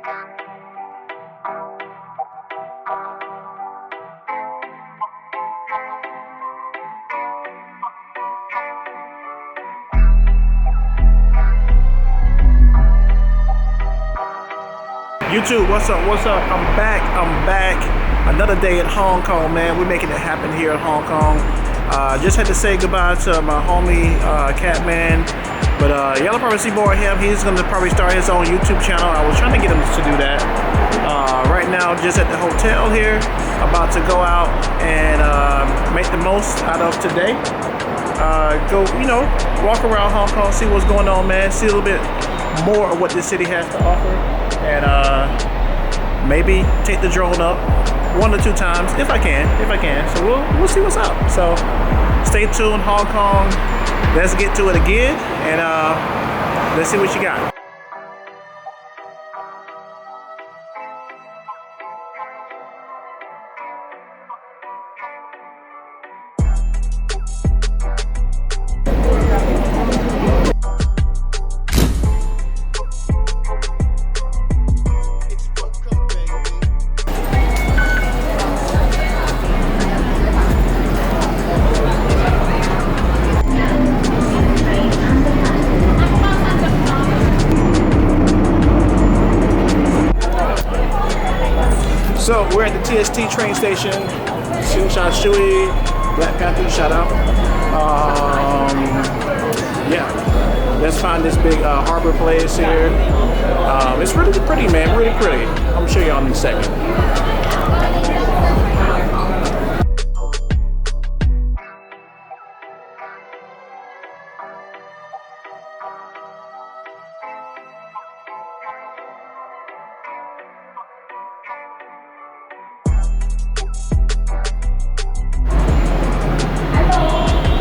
YouTube, what's up? What's up? I'm back. Another day in Hong Kong, man. We're making it happen here in Hong Kong. Just had to say goodbye to my homie Catman, but y'all probably see more of him. He's gonna probably start his own YouTube channel. I was trying to get him to do that. Right now, just at the hotel here, about to go out and make the most out of today. Go, walk around Hong Kong, see what's going on, man. See a little bit more of what this city has to offer, and maybe take the drone up 1 or 2 times if I can. So we'll see what's up. So stay tuned, Hong Kong. Let's get to it again, and let's see what you got. So we're at the TST train station, Tsim Sha Tsui, Black Panther, shout out. Yeah, let's find this big harbor place here. It's really pretty, man, really pretty. I'm gonna show y'all in a second.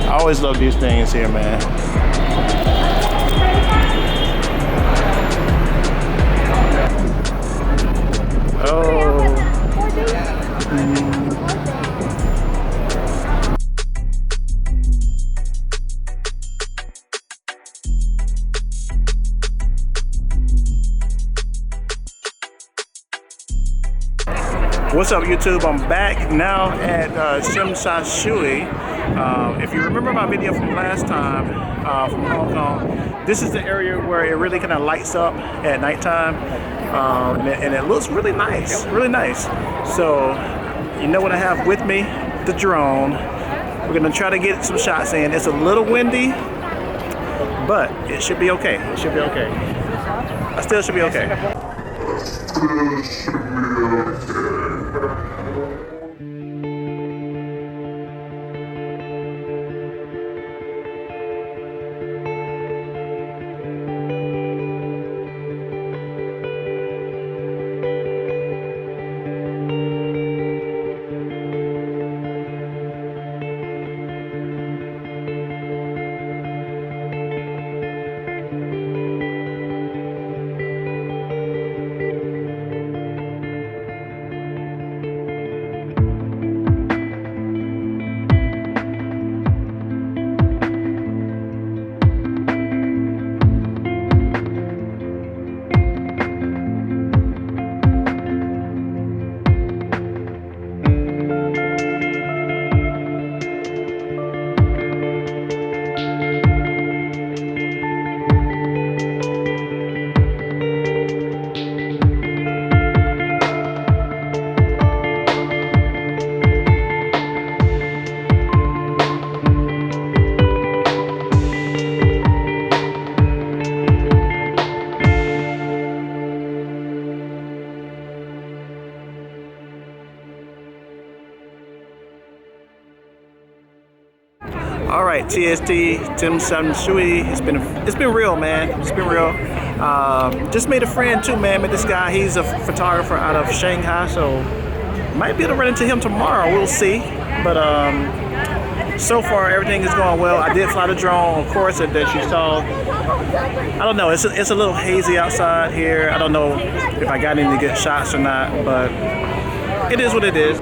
I always love these things here, man. What's up, YouTube? I'm back now at Tsim Sha Tsui. If you remember my video from last time from Hong Kong, this is the area where it really kind of lights up at nighttime, and it looks really nice, So, you know what I have with me? The drone. We're gonna try to get some shots in. It's a little windy, but it should be okay. I still should be okay. All right, TST, Tsim Sha Tsui. It's been real, man. It's been real. Just made a friend too, man. Met this guy. He's a photographer out of Shanghai, so might be able to run into him tomorrow. We'll see. But so far everything is going well. I did fly the drone, of course, that you saw. I don't know. It's a little hazy outside here. I don't know if I got any good shots or not, but it is what it is.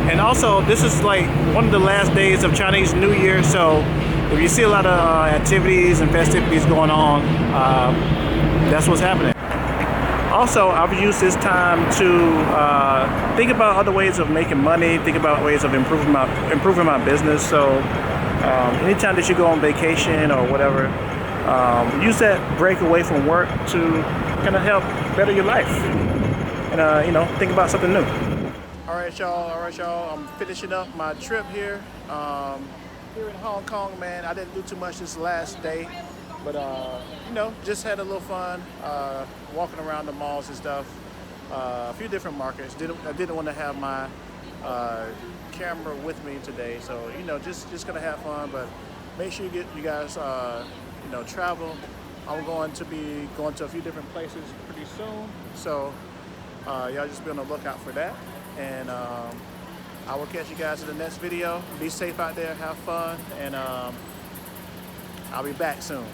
And also, this is like one of the last days of Chinese New Year, so if you see a lot of activities and festivities going on, that's what's happening. Also, I've used this time to think about other ways of making money, think about ways of improving my business. So anytime that you go on vacation or whatever, use that break away from work to kind of help better your life and you know, think about something new. All right, y'all. I'm finishing up my trip here. Here in Hong Kong, man. I didn't do too much this last day, but you know, just had a little fun walking around the malls and stuff. A few different markets. I didn't want to have my camera with me today, so you know, just gonna have fun. But make sure you guys you know, travel. I'm going to be going to a few different places pretty soon, so y'all just be on the lookout for that. And I will catch you guys in the next video. Be safe out there, have fun, and I'll be back soon.